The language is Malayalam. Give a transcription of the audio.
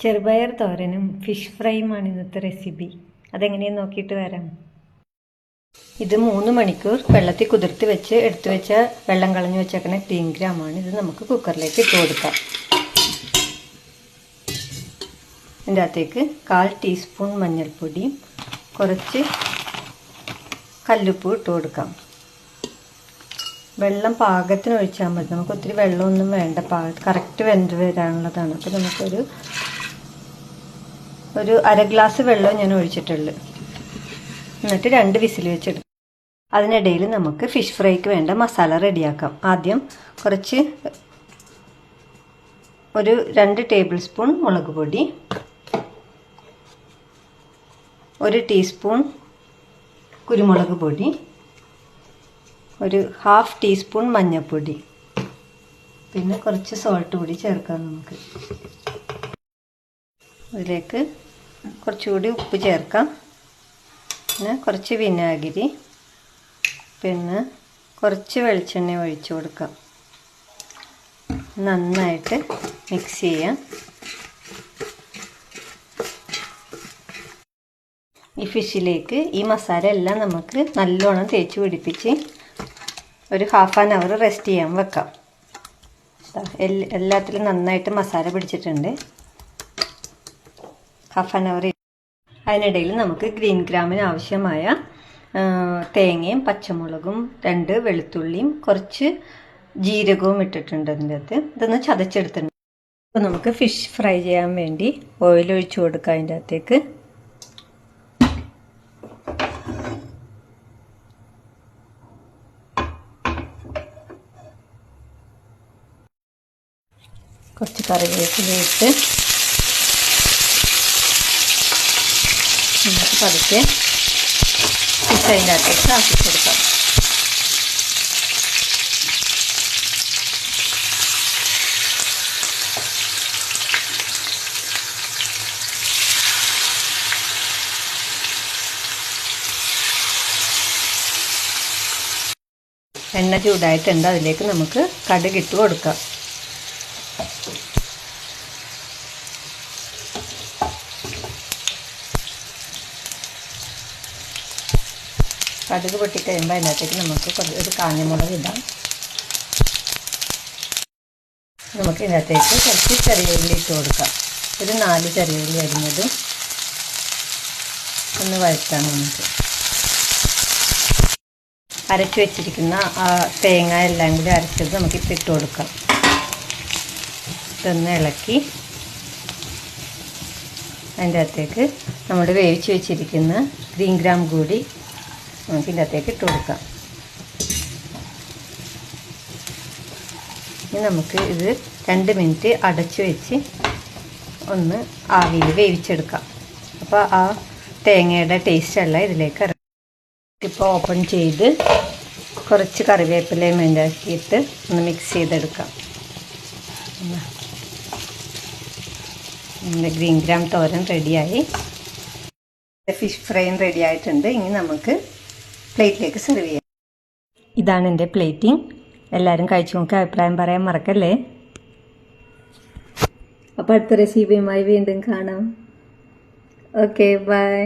ചെറുപയർ തോരനും ഫിഷ് ഫ്രൈയുമാണ് ഇന്നത്തെ റെസിപ്പി. അതെങ്ങനെയെന്ന് നോക്കിയിട്ട് വരാം. ഇത് 3 മണിക്കൂർ വെള്ളത്തിൽ കുതിർത്ത് വെച്ച് എടുത്തു വെച്ച വെള്ളം കളഞ്ഞു വെച്ചേക്കണ ഗ്രീൻ ഗ്രാമാണ്. ഇത് നമുക്ക് കുക്കറിലേക്ക് ഇട്ട് കൊടുക്കാം. ഇതിൻ്റെ അകത്തേക്ക് 1/4 ടീസ്പൂൺ മഞ്ഞൾപ്പൊടിയും കുറച്ച് കല്ലുപ്പ് ഇട്ട് കൊടുക്കാം. വെള്ളം പാകത്തിന് ഒഴിച്ചാൽ മതി. നമുക്ക് ഒത്തിരി വെള്ളമൊന്നും വേണ്ട, കറക്റ്റ് വെന്ത് വരാനുള്ളതാണ്. അപ്പോൾ നമുക്കൊരു 1/2 ഗ്ലാസ് വെള്ളം ഞാൻ ഒഴിച്ചിട്ടുള്ളൂ. എന്നിട്ട് 2 വിസിൽ വെച്ചെടുക്കും. അതിനിടയിൽ നമുക്ക് ഫിഷ് ഫ്രൈക്ക് വേണ്ട മസാല റെഡിയാക്കാം. ആദ്യം കുറച്ച് 2 ടേബിൾ സ്പൂൺ മുളക് പൊടി, 1 ടീസ്പൂൺ കുരുമുളക് പൊടി, 1/2 ടീസ്പൂൺ മഞ്ഞൾപ്പൊടി, പിന്നെ കുറച്ച് സോൾട്ട് കൂടി ചേർക്കാം. നമുക്ക് അതിലേക്ക് കുറച്ചുകൂടി ഉപ്പ് ചേർക്കാം. പിന്നെ കുറച്ച് വിനാഗിരി, പിന്നെ കുറച്ച് വെളിച്ചെണ്ണ ഒഴിച്ചു കൊടുക്കാം. നന്നായിട്ട് മിക്സ് ചെയ്യാം. ഈ ഫിഷിലേക്ക് ഈ മസാല എല്ലാം നമുക്ക് നല്ലോണം തേച്ച് പിടിപ്പിച്ച് ഒരു 1/2 hour റെസ്റ്റ് ചെയ്യാൻ വെക്കാം. എല്ലാത്തിലും നന്നായിട്ട് മസാല പിടിച്ചിട്ടുണ്ട്. 1/2 hour. അതിനിടയിൽ നമുക്ക് ഗ്രീൻ ഗ്രാമിന് ആവശ്യമായ തേങ്ങയും പച്ചമുളകും 2 വെളുത്തുള്ളിയും കുറച്ച് ജീരകവും ഇട്ടിട്ടുണ്ട്. അതിൻ്റെ അകത്ത് ഇതൊന്ന് ചതച്ചെടുത്തിട്ടുണ്ട്. അപ്പോൾ നമുക്ക് ഫിഷ് ഫ്രൈ ചെയ്യാൻ വേണ്ടി ഓയിൽ ഒഴിച്ചു കൊടുക്കാം. അതിൻ്റെ അകത്തേക്ക് കുറച്ച് കറിവേപ്പില ഇട്ട് നമുക്ക് പതുക്കെ ഫിഷ് അതിൻ്റെ അകത്തേക്ക് ആക്കി കൊടുക്കാം. എണ്ണ ചൂടായിട്ടുണ്ട്. അതിലേക്ക് നമുക്ക് കടുക് ഇട്ട് കൊടുക്കാം. കടുക് പൊട്ടിക്കഴിയുമ്പോൾ അതിനകത്തേക്ക് നമുക്ക് ഒരു കാഞ്ഞമുളക് ഇടാം. നമുക്ക് ഇതിനകത്തേക്ക് കുറച്ച് ചെറിയ ഉള്ളി ഇട്ട് കൊടുക്കാം. 4 ചെറിയ ഉള്ളി അരിഞ്ഞതും ഒന്ന് വഴറ്റാം. നമുക്ക് അരച്ച് വെച്ചിരിക്കുന്ന തേങ്ങ എല്ലാം കൂടി അരച്ചത് നമുക്കിപ്പോൾ ഇട്ട് കൊടുക്കാം. ഇതൊന്ന് ഇളക്കി അതിൻ്റെ അകത്തേക്ക് നമ്മൾ വേവിച്ച് വെച്ചിരിക്കുന്ന ഗ്രീൻ ഗ്രാം കൂടി നമുക്ക് ഇതിൻ്റെ അകത്തേക്ക് ഇട്ട് കൊടുക്കാം. ഇനി നമുക്ക് ഇത് 2 മിനിറ്റ് അടച്ചു വെച്ച് ഒന്ന് ആവിയിൽ വേവിച്ചെടുക്കാം. അപ്പോൾ ആ തേങ്ങയുടെ ടേസ്റ്റ് എല്ലാം ഇതിലേക്ക് ഇറങ്ങും. ഇപ്പോൾ ഓപ്പൺ ചെയ്ത് കുറച്ച് കറിവേപ്പിലയും ഉണ്ടാക്കിയിട്ട് ഒന്ന് മിക്സ് ചെയ്തെടുക്കാം. നമ്മുടെ ഗ്രീൻ ഗ്രാം തോരൻ റെഡിയായി. ഫിഷ് ഫ്രൈയും റെഡി ആയിട്ടുണ്ട്. ഇനി നമുക്ക് പ്ലേറ്റിലേക്ക് സെർവ് ചെയ്യാം. ഇതാണ് എൻ്റെ പ്ലേറ്റിംഗ്. എല്ലാവരും കഴിച്ചു നോക്കി അഭിപ്രായം പറയാൻ മറക്കല്ലേ. അപ്പോൾ അടുത്ത റെസിപ്പിയുമായി വീണ്ടും കാണാം. Okay, by.